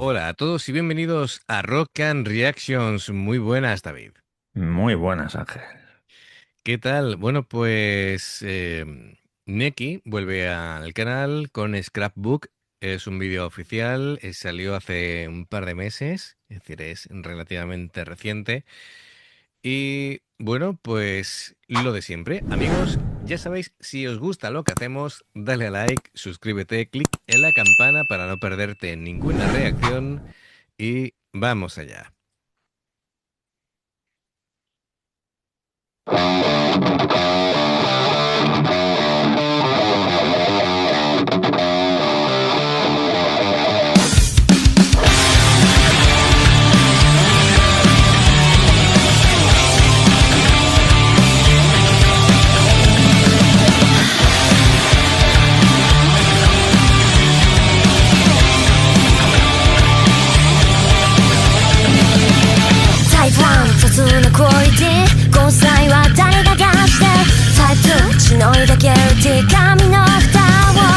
Hola a todos y bienvenidos a Rock and Reactions. Muy buenas, David. Muy buenas, Ángel. ¿Qué tal? Bueno, pues Neki vuelve al canal con Scrapbook. Es un vídeo oficial, salió hace un par de meses, es decir, es relativamente reciente. Y bueno, pues lo de siempre. Amigos, ya sabéis, si os gusta lo que hacemos, dale a like, suscríbete, clic en la campana para no perderte ninguna reacción y vamos allá.タイプ1雑なクオリティ交際は誰が出してタイプ2しのいだゲルティ髪の蓋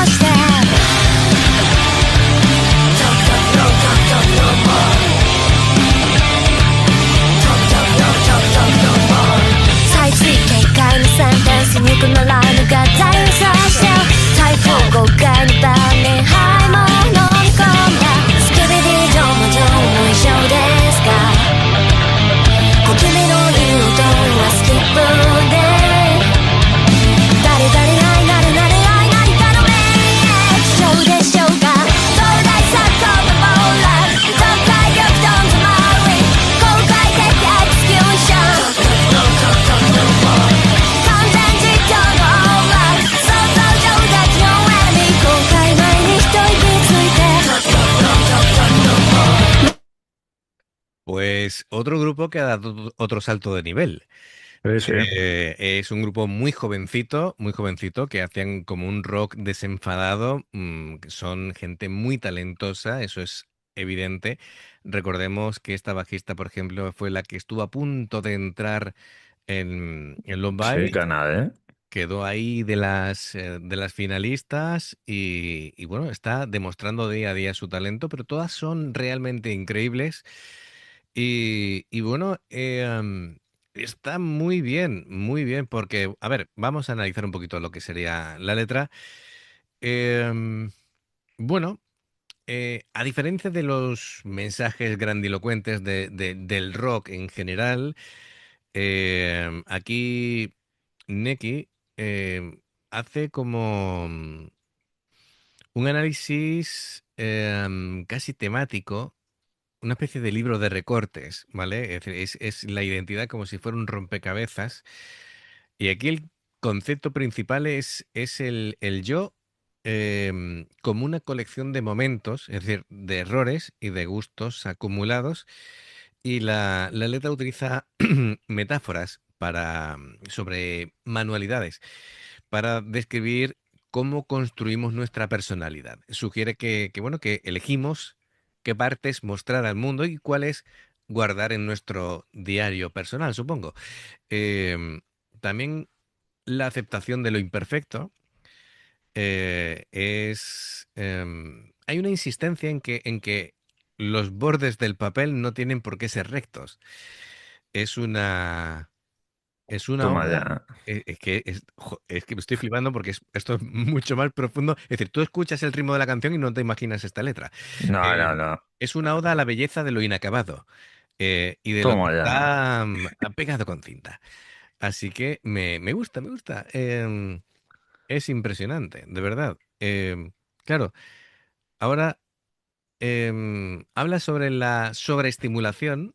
をしてタイプ3警戒のセンテンス憎なライムが大嘘してタイプ4豪快にバーにハイも飲み込んだスキビディ上の上も一緒ですか小気味のいい音はスキップで誰々愛なるなる愛何かの名液晶でしょうか東大作家のボーラー東海極端と周り公開的エクスキューション完全実況のオーラ想像上たちのエネミー公開前に一息ついて Pues otro grupo que ha dado otro salto de nivel. Sí, sí. Es un grupo muy jovencito, que hacían como un rock desenfadado. Que son gente muy talentosa, eso es evidente. Recordemos que esta bajista, por ejemplo, fue la que estuvo a punto de entrar en Love Sí, Bites, Canadá, ¿eh? quedó ahí de las finalistas y bueno, está demostrando día a día su talento, pero todas son realmente increíbles. Y bueno, está muy bien, porque, a ver, vamos a analizar un poquito lo que sería la letra. Em, bueno, a diferencia de los mensajes grandilocuentes del rock en general, aquí Neki hace como un análisis casi temático, una especie de libro de recortes, ¿vale? Es decir, es la identidad como si fuera un rompecabezas. Y aquí el concepto principal es el yo como una colección de momentos, es decir, de errores y de gustos acumulados. Y la letra utiliza metáforas sobre manualidades para describir cómo construimos nuestra personalidad. Sugiere bueno, que elegimos qué partes mostrar al mundo y cuáles guardar en nuestro diario personal, supongo. Em, También la aceptación de lo imperfecto hay una insistencia en que los bordes del papel no tienen por qué ser rectos. Es una, es una Toma obra, ya. es que me estoy flipando porque esto es mucho más profundo. Es decir, tú escuchas el ritmo de la canción y no te imaginas esta letra. No, no, Eh, no. es una oda a la belleza de lo inacabado y de lo que Toma ya. está pegado con cinta. Así que me gusta, me gusta. Es impresionante, de verdad. Claro, ahora habla sobre la sobreestimulación,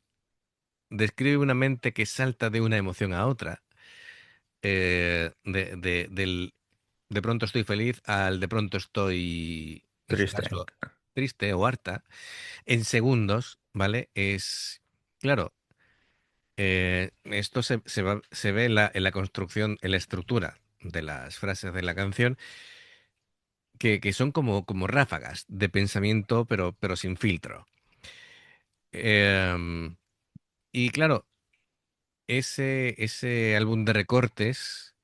describe una mente que salta de una emoción a otra. De pronto estoy feliz al de pronto estoy, en su Triste. caso, triste o harta, en segundos, ¿vale? Claro, esto se ve en la construcción, en la estructura de las frases de la canción, que son como ráfagas de pensamiento, pero sin filtro. Em, y claro, ese álbum de recortes,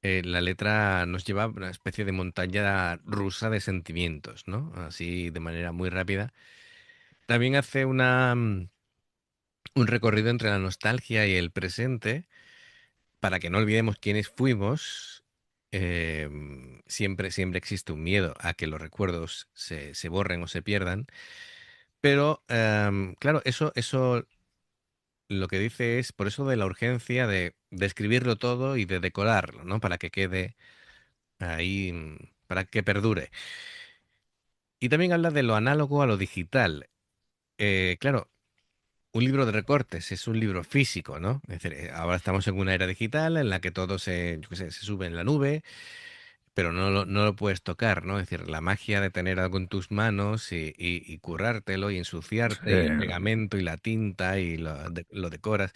la letra nos lleva a una especie de montaña rusa de sentimientos, ¿no? Así de manera muy rápida. también hace un recorrido entre la nostalgia y el presente para que no olvidemos quiénes fuimos. Siempre existe un miedo a que los recuerdos se borren o se pierdan. Pero, claro, eso lo que dice es por eso de la urgencia de escribirlo todo y de decorarlo, ¿no? Para que quede ahí, para que perdure. Y también habla de lo análogo a lo digital. Claro, un libro de recortes es un libro físico, ¿no? Es decir, ahora estamos en una era digital en la que todo yo qué sé, se sube en la nube, pero no lo puedes tocar, ¿no? Es decir, la magia de tener algo en tus manos y currártelo y ensuciarte y el Sí, pegamento y la tinta y lo decoras,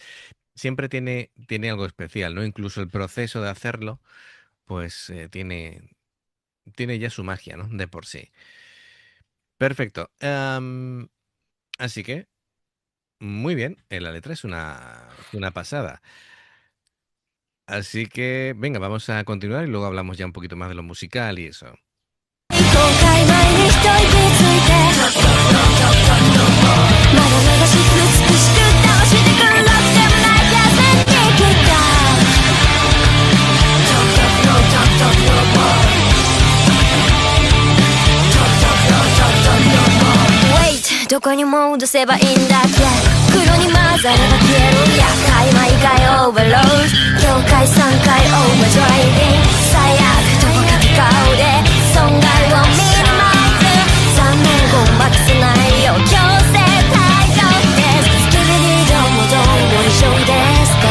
siempre tiene algo especial, ¿no? Incluso el proceso de hacerlo, pues tiene ya su magia, ¿no? De por sí. Perfecto. Así que, muy bien, la letra es una pasada. Así que, venga, vamos a continuar y luego hablamos ya un poquito más de lo musical y eso. 後悔前に一息ついてまだまだし美しく倒してくるロックでもないキャスに来た Wait どこに戻せばいいんだっけ黒に混ざれば消える厄介毎回オーバーロード境界3回オーバードライビング最悪どこかで顔で損害をミニマイズ3年後負けせないよ強制退場ですスキビリどうもどうも一緒ですか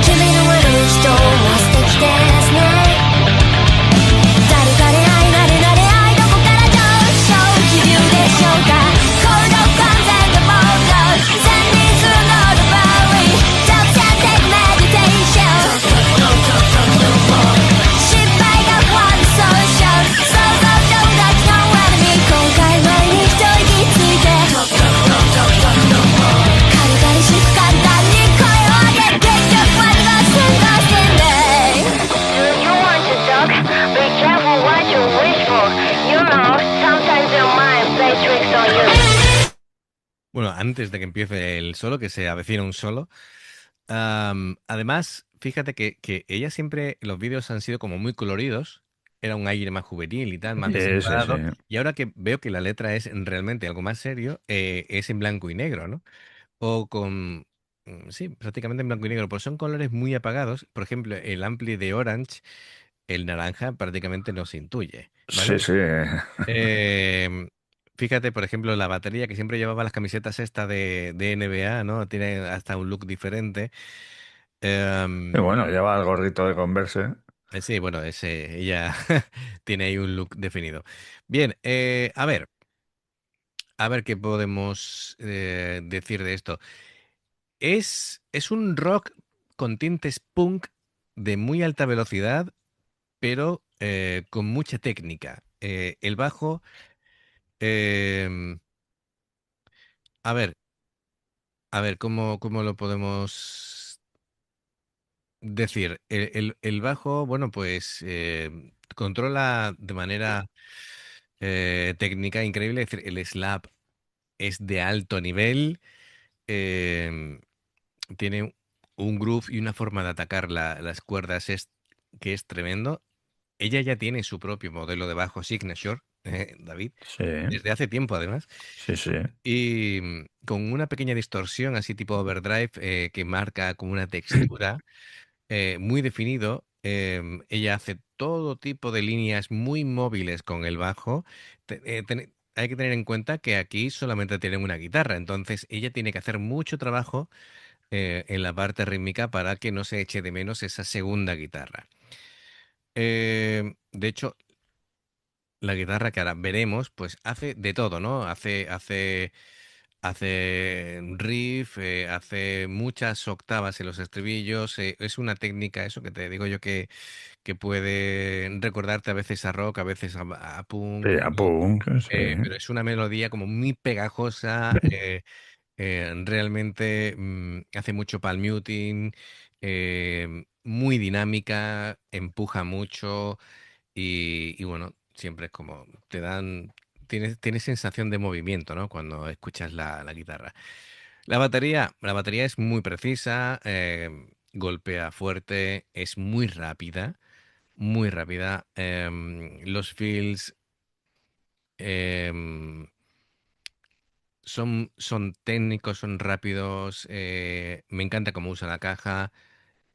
君の悪い人は素敵ですね誰かで愛なれなれ愛どこから上昇気流でしょうかコード完全なモード旋律の奪い直線的メディテーション失敗がワンソーション想像上だけの上に後悔前に一息ついてカリカリしく簡単に声を上げ結局はリバースがせんで Do you want to talk? Be careful what you wish for. You know, sometimes your mind plays tricks on you. Bueno, antes de que empiece el solo, que se avecina un solo, además, fíjate que ella siempre, los vídeos han sido como muy coloridos, era un aire más juvenil y tal, más sí, sí. desenfadado, y ahora que veo que la letra es realmente algo más serio, es en blanco y negro, ¿no? O sí, prácticamente en blanco y negro, pues son colores muy apagados. Por ejemplo, el ampli de Orange, el naranja prácticamente no se intuye, ¿vale? Sí, sí. Em, Fíjate, por ejemplo, la batería que siempre llevaba las camisetas esta de NBA, ¿no? Tiene hasta un look diferente. Y Em, bueno, lleva el gorrito de Converse. sí, bueno, ella tiene ahí un look definido. Bien, a ver qué podemos decir de esto. Es un rock con tintes punk de muy alta velocidad, pero con mucha técnica. El bajo, em, a ver, ¿cómo lo podemos decir? El bajo, bueno, pues controla de manera técnica increíble. Es decir, el slap es de alto nivel. em, Tiene un groove y una forma de atacar las cuerdas que es tremendo. Ella ya tiene su propio modelo de bajo Signature, David, Sí, desde hace tiempo además, sí, sí. y con una pequeña distorsión así tipo overdrive que marca como una textura muy definido. Ella hace todo tipo de líneas muy móviles con el bajo. Hay que tener en cuenta que aquí solamente tienen una guitarra, entonces ella tiene que hacer mucho trabajo en la parte rítmica para que no se eche de menos esa segunda guitarra. De hecho, la guitarra que ahora veremos, pues hace de todo, ¿no? Hace riff, hace muchas octavas en los estribillos. Es una técnica, eso que te digo yo, que puede recordarte a veces a rock, a veces a Sí, punk, a ¿no? punk, sí. Pero es una melodía como muy pegajosa. Realmente hace mucho palm muting, muy dinámica, empuja mucho y bueno, siempre es como te dan. tienes sensación de movimiento, ¿no? Cuando escuchas la guitarra. La batería es muy precisa, golpea fuerte, es muy rápida, muy rápida. Los fills em, son técnicos, son rápidos. Me encanta cómo usa la caja,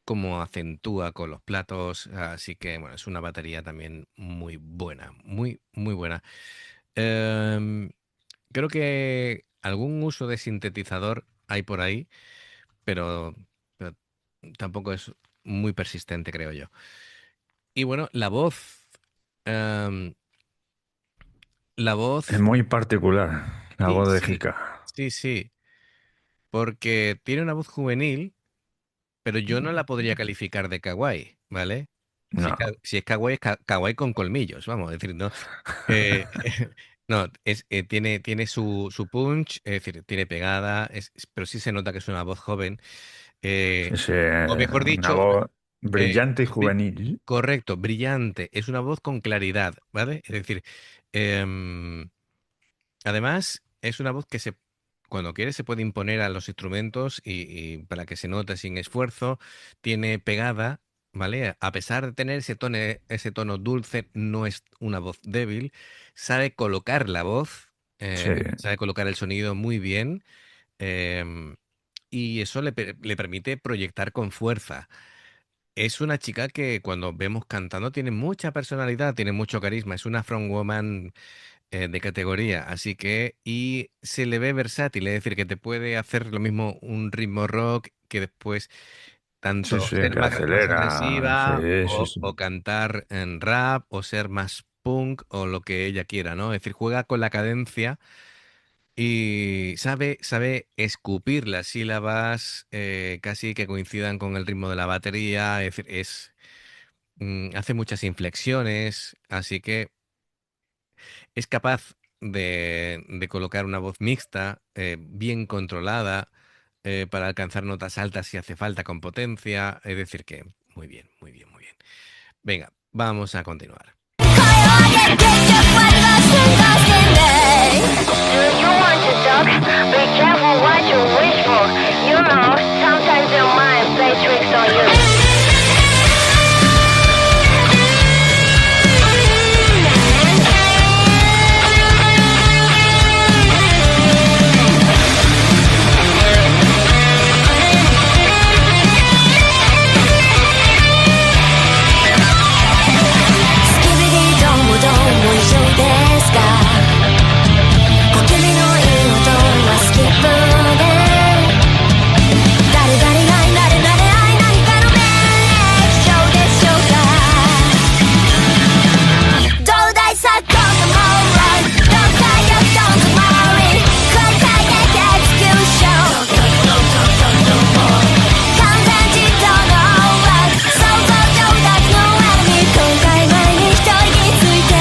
cómo acentúa con los platos. Así que, bueno, es una batería también muy buena, muy, muy buena. Em, Creo que algún uso de sintetizador hay por ahí, pero tampoco es muy persistente, creo yo. Y bueno, la voz. em, la Es voz, muy particular la sí, voz de sí, Jika. sí, sí, porque tiene una voz juvenil, pero yo no la podría calificar de kawaii, ¿vale? Si, No. si es kawaii, es kawaii con colmillos, vamos a decir, ¿no? Eh, no, tiene su punch, es decir, tiene pegada, pero sí se nota que es una voz joven. Sí, eh, sí, o mejor una dicho, voz eh, brillante y bri- juvenil. correcto, brillante, es una voz con claridad, ¿vale? Es decir, em, además, es una voz que cuando quiere se puede imponer a los instrumentos y para que se note sin esfuerzo, tiene pegada, ¿vale? A pesar de tener ese tono dulce, no es una voz débil, sabe colocar la voz, Sí, sabe colocar el sonido muy bien, em, y eso le permite proyectar con fuerza. Es una chica que cuando vemos cantando tiene mucha personalidad, tiene mucho carisma, es una frontwoman de categoría, así que, y se le ve versátil, es decir, que te puede hacer lo mismo un ritmo rock que después sí, tanto sí, ser que más acelera. agresiva Sí, sí, sí. o cantar en rap o ser más punk o lo que ella quiera, ¿no? Es decir, juega con la cadencia y sabe escupir las sílabas casi que coincidan con el ritmo de la batería, es decir, hace muchas inflexiones, así que es capaz de colocar una voz mixta, bien controlada, para alcanzar notas altas si hace falta con potencia. Es decir, que muy bien, muy bien, muy bien. Venga, vamos a continuar. Do you want to talk? Be careful what you wish for. You know, sometimes your mind plays tricks on you. Skibidi どうもどうも以上ですか小気味のいい音はスキップで誰々がい誰々愛何かの名称でしょうか東大サッカーのモーラルどっかよどんどん回り繰り返でエクスキューション完全自動のオーラル想像上達のエネミー今回前に一人について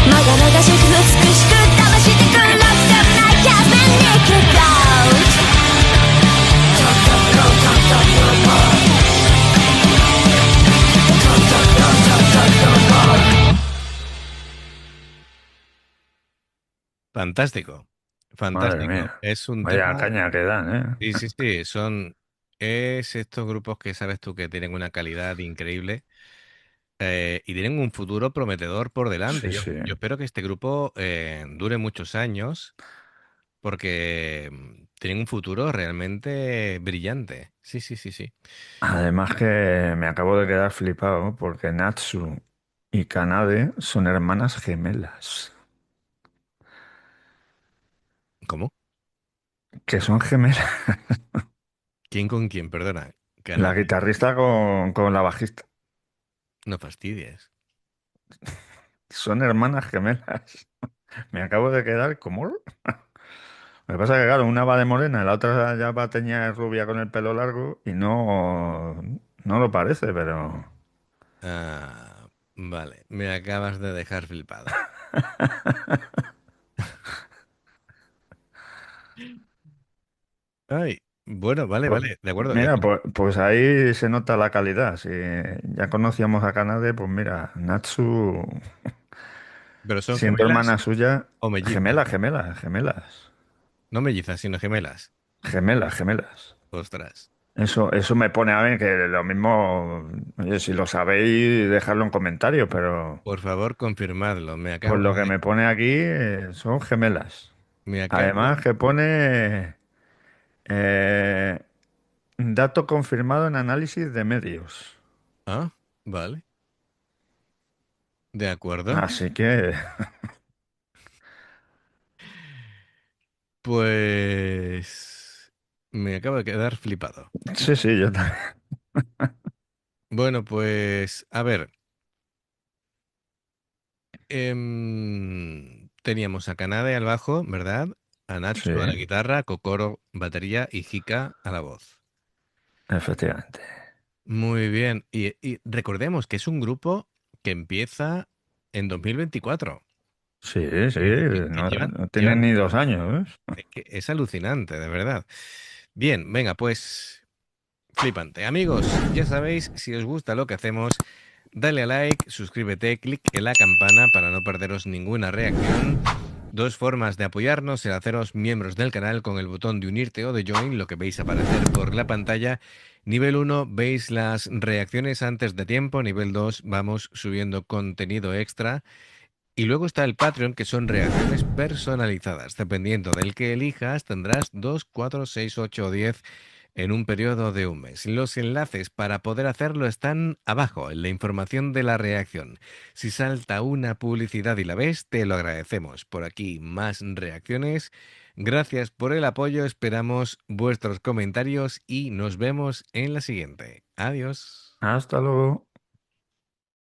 まがまがしく美しく騙してくるロックなキャスメンにキックアウト Fantástico, Madre fantástico. mía. Es un Vaya tema. caña que dan, ¿eh? Sí, sí, sí, es estos grupos que sabes tú que tienen una calidad increíble y tienen un futuro prometedor por delante. Sí, Yo, sí. yo espero que este grupo dure muchos años porque tienen un futuro realmente brillante. Sí, sí, sí, sí. Además que me acabo de quedar flipado porque Natsu y Kanade son hermanas gemelas. ¿Cómo? Que son gemelas. ¿Quién con quién? Perdona. La Canadá. guitarrista con la bajista. No fastidies. Son hermanas gemelas. Me acabo de quedar como... Lo que pasa es que, claro, una va de morena y la otra ya va teñida rubia con el pelo largo y no lo parece, pero... Vale, me acabas de dejar flipado. Ay, bueno, vale, Pues, vale, de acuerdo. mira, pues ahí se nota la calidad. Si ya conocíamos a Kanade, pues mira, Natsu Pero son siendo gemelas hermana suya, o mellizas. gemelas. No mellizas, sino gemelas. Gemelas. Ostras. Eso me pone a ver que lo mismo, oye, si lo sabéis, dejadlo en comentarios, pero Por favor, confirmadlo. por lo que me pone aquí, son gemelas. Me acabo. Además que pone eh, dato confirmado en análisis de medios. Ah, vale. De acuerdo. Así que, Pues me acabo de quedar flipado. sí, sí, yo también. Bueno, pues a ver. Teníamos a Kanade al bajo, ¿verdad? A Sí, Nacho a la guitarra, Kokoro batería y Hika a la voz. efectivamente. Muy bien. Y recordemos que es un grupo que empieza en 2024. Sí, sí, Que no tienen llevan ni 2 años, ¿eh? que es alucinante, de verdad. Bien, venga, pues flipante. Amigos, ya sabéis, si os gusta lo que hacemos, dale a like, suscríbete, clic en la campana para no perderos ninguna reacción. Dos formas de apoyarnos: el haceros miembros del canal con el botón de unirte o de join, lo que veis aparecer por la pantalla. Nivel 1, veis las reacciones antes de tiempo. Nivel 2, vamos subiendo contenido extra. Y luego está el Patreon, que son reacciones personalizadas. Dependiendo del que elijas, tendrás 2, 4, 6, 8 o 10 en un periodo de un mes. Los enlaces para poder hacerlo están abajo, en la información de la reacción. Si salta una publicidad y la ves, te lo agradecemos. Por aquí más reacciones. Gracias por el apoyo, esperamos vuestros comentarios y nos vemos en la siguiente. Adiós. Hasta luego.